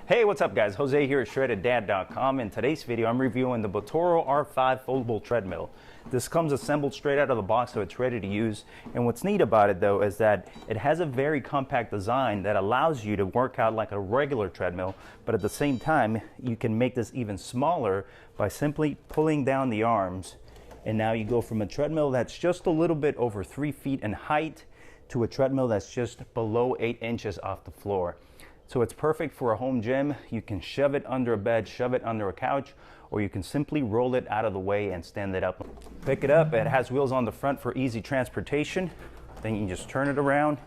Hey, what's up guys? Jose here at ShreddedDad.com. In today's video, I'm reviewing the Botorro R5 Foldable Treadmill. This comes assembled straight out of the box, so it's ready to use. And what's neat about it though is that it has a very compact design that allows you to work out like a regular treadmill, but at the same time, you can make this even smaller by simply pulling down the arms. And now you go from a treadmill that's just a little bit over 3 feet in height to a treadmill that's just below 8 inches off the floor. So it's perfect for a home gym. You can shove it under a bed, shove it under a couch, or you can simply roll it out of the way and stand it up. Pick it up, it has wheels on the front for easy transportation. Then you can just turn it around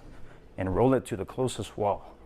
and roll it to the closest wall.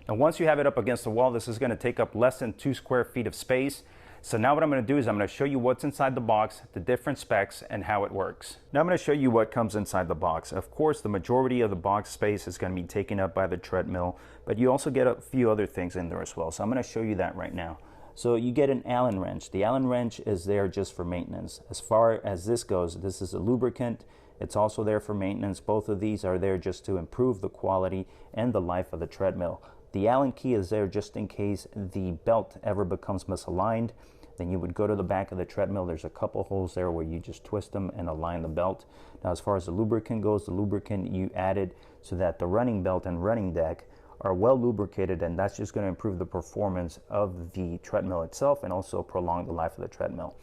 Now once you have it up against the wall, this is going to take up less than 2 square feet of space. So now what I'm going to do is I'm going to show you what's inside the box, the different specs, and how it works. Now I'm going to show you what comes inside the box. Of course, the majority of the box space is going to be taken up by the treadmill, but you also get a few other things in there as well. So I'm going to show you that right now. So you get an Allen wrench. The Allen wrench is there just for maintenance. As far as this goes, this is a lubricant. It's also there for maintenance. Both of these are there just to improve the quality and the life of the treadmill. The Allen key is there just in case the belt ever becomes misaligned. Then you would go to the back of the treadmill. There's a couple holes there where you just twist them and align the belt. Now as far as the lubricant goes, the lubricant you added so that the running belt and running deck are well lubricated, and that's just going to improve the performance of the treadmill itself and also prolong the life of the treadmill.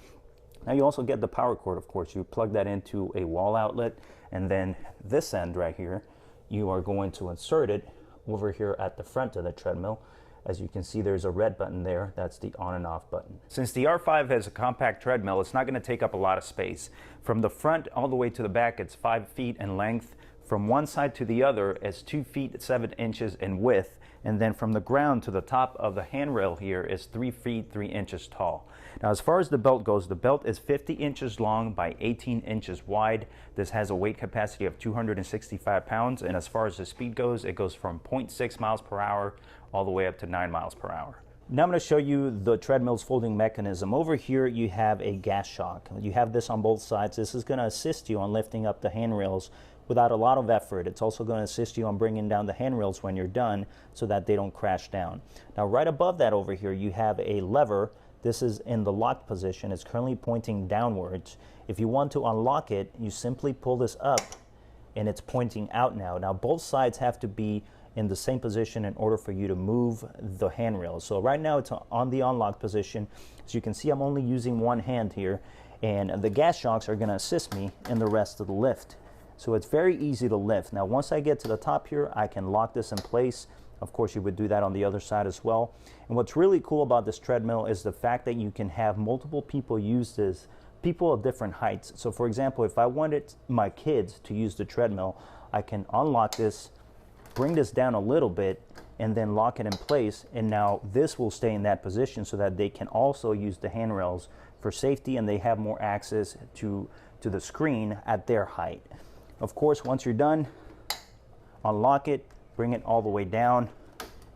Now you also get the power cord, of course. You plug that into a wall outlet, and then this end right here, you are going to insert it over here at the front of the treadmill. As you can see, there's a red button there. That's the on and off button. Since the R5 has a compact treadmill, it's not going to take up a lot of space. From the front all the way to the back, it's 5 feet in length. From one side to the other, it's 2 feet 7 inches in width. And then from the ground to the top of the handrail here is 3 feet 3 inches tall. Now as far as the belt goes, the belt is 50 inches long by 18 inches wide. This has a weight capacity of 265 pounds. And as far as the speed goes, it goes from 0.6 miles per hour all the way up to 9 miles per hour. Now I'm going to show you the treadmill's folding mechanism. Over here you have a gas shock. You have this on both sides. This is going to assist you on lifting up the handrails without a lot of effort. It's also going to assist you on bringing down the handrails when you're done so that they don't crash down. Now right above that over here you have a lever. This is in the locked position. It's currently pointing downwards. If you want to unlock it, you simply pull this up and it's pointing out now. Now both sides have to be in the same position in order for you to move the handrails. So right now it's on the unlocked position. As you can see, I'm only using one hand here, and the gas shocks are going to assist me in the rest of the lift. So it's very easy to lift. Now once I get to the top here, I can lock this in place. Of course, you would do that on the other side as well. And what's really cool about this treadmill is the fact that you can have multiple people use this, people of different heights. So for example, if I wanted my kids to use the treadmill, I can unlock this, bring this down a little bit, and then lock it in place, and now this will stay in that position so that they can also use the handrails for safety, and they have more access to the screen at their height. Of course, once you're done, unlock it, bring it all the way down.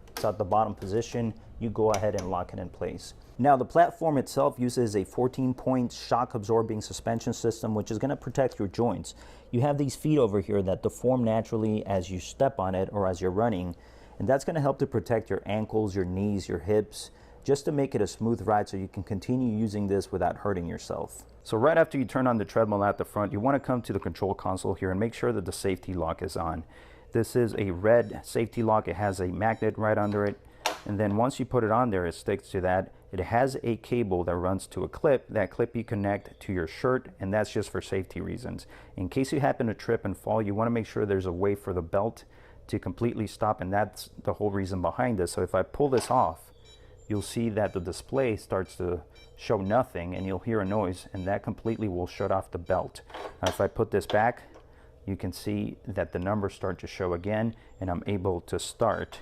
It's at the bottom position. You go ahead and lock it in place. Now the platform itself uses a 14-point shock absorbing suspension system, which is going to protect your joints. You have these feet over here that deform naturally as you step on it or as you're running, and that's going to help to protect your ankles, your knees, your hips, just to make it a smooth ride so you can continue using this without hurting yourself. So right after you turn on the treadmill at the front, you want to come to the control console here and make sure that the safety lock is on. This is a red safety lock. It has a magnet right under it. And then once you put it on there, it sticks to that. It has a cable that runs to a clip. That clip you connect to your shirt, and that's just for safety reasons. In case you happen to trip and fall, you want to make sure there's a way for the belt to completely stop, and that's the whole reason behind this. So if I pull this off, you'll see that the display starts to show nothing, and you'll hear a noise, and that completely will shut off the belt. Now if I put this back, you can see that the numbers start to show again, and I'm able to start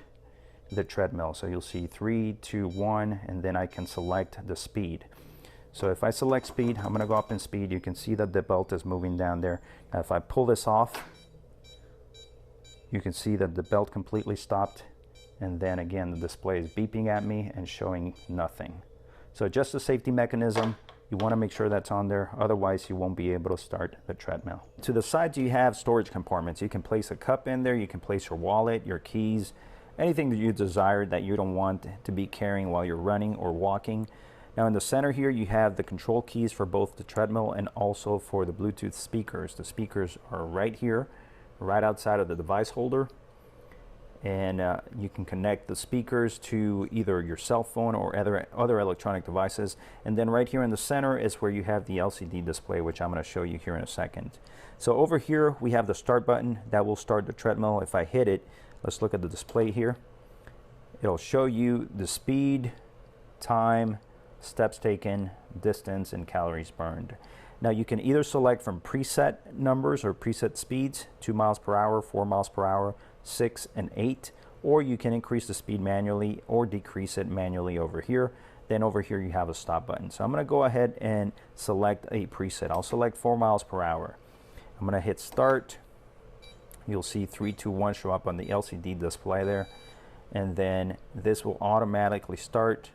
the treadmill. So you'll see 3, 2, 1, and then I can select the speed. So if I select speed, I'm going to go up in speed. You can see that the belt is moving down there. Now if I pull this off, you can see that the belt completely stopped, and then again the display is beeping at me and showing nothing. So just a safety mechanism. You want to make sure that's on there, otherwise you won't be able to start the treadmill. To the sides you have storage compartments. You can place a cup in there, you can place your wallet, your keys, anything that you desire that you don't want to be carrying while you're running or walking. Now in the center here you have the control keys for both the treadmill and also for the Bluetooth speakers. The speakers are right here, right outside of the device holder. And you can connect the speakers to either your cell phone or other electronic devices. And then right here in the center is where you have the LCD display, which I'm going to show you here in a second. So over here we have the start button that will start the treadmill. If I hit it, let's look at the display here. It'll show you the speed, time, steps taken, distance, and calories burned. Now you can either select from preset numbers or preset speeds, 2 miles per hour, 4 miles per hour, 6 and 8, or you can increase the speed manually or decrease it manually over here. Then over here you have a stop button. So I'm going to go ahead and select a preset. I'll select 4 miles per hour. I'm going to hit start. You'll see 3, 2, 1 show up on the LCD display there, and then this will automatically start.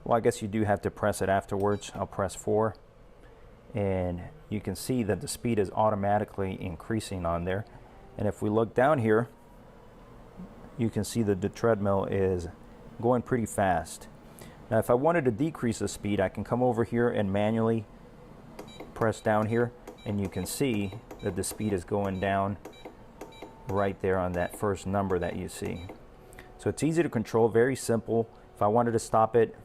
Well, I guess you do have to press it afterwards. I'll press 4, and you can see that the speed is automatically increasing on there. And if we look down here, you can see that the treadmill is going pretty fast. Now if I wanted to decrease the speed, I can come over here and manually press down here, and you can see that the speed is going down right there on that first number that you see. So it's easy to control, very simple. If I wanted to stop it,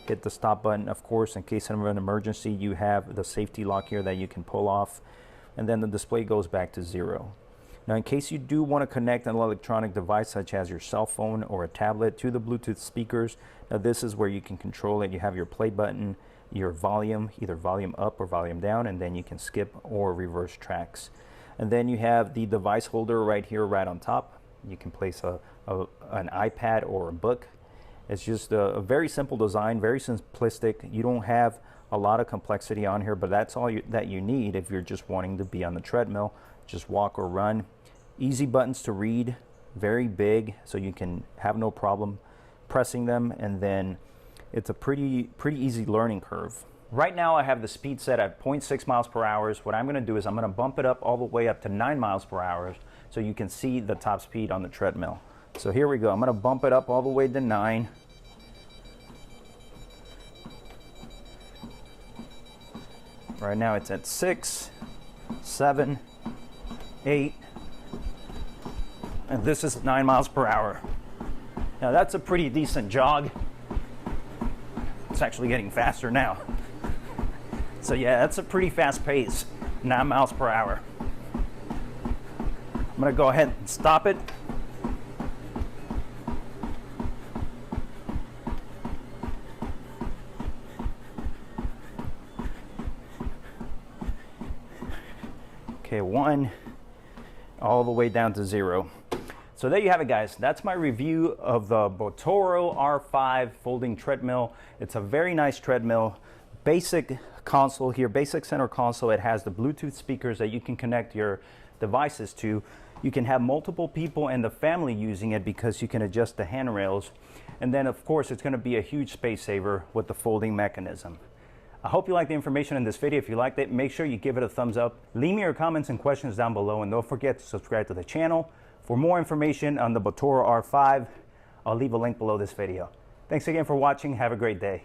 hit the stop button. Of course, in case of an emergency, you have the safety lock here that you can pull off, and then the display goes back to 0. Now in case you do want to connect an electronic device such as your cell phone or a tablet to the Bluetooth speakers, now this is where you can control it. You have your play button, your volume, either volume up or volume down, and then you can skip or reverse tracks. And then you have the device holder right here, right on top. You can place an iPad or a book. It's just a very simple design, very simplistic. You don't have a lot of complexity on here, but that's all that you need if you're just wanting to be on the treadmill, just walk or run. Easy buttons to read, very big, so you can have no problem pressing them, and then it's a pretty easy learning curve. Right now I have the speed set at 0.6 miles per hour. What I'm going to do is I'm going to bump it up all the way up to 9 miles per hour so you can see the top speed on the treadmill. So here we go. I'm going to bump it up all the way to 9. Right now it's at 6, 7, 8, and this is 9 miles per hour. Now that's a pretty decent jog. It's actually getting faster now. So yeah, that's a pretty fast pace, 9 miles per hour. I'm gonna go ahead and stop it. Okay, 1, all the way down to 0. So there you have it, guys. That's my review of the Botorro R5 folding treadmill. It's a very nice treadmill. Basic console here, basic center console. It has the Bluetooth speakers that you can connect your devices to. You can have multiple people in the family using it because you can adjust the handrails. And then of course it's going to be a huge space saver with the folding mechanism. I hope you liked the information in this video. If you liked it, make sure you give it a thumbs up. Leave me your comments and questions down below, and don't forget to subscribe to the channel. For more information on the Botorro R5, I'll leave a link below this video. Thanks again for watching. Have a great day.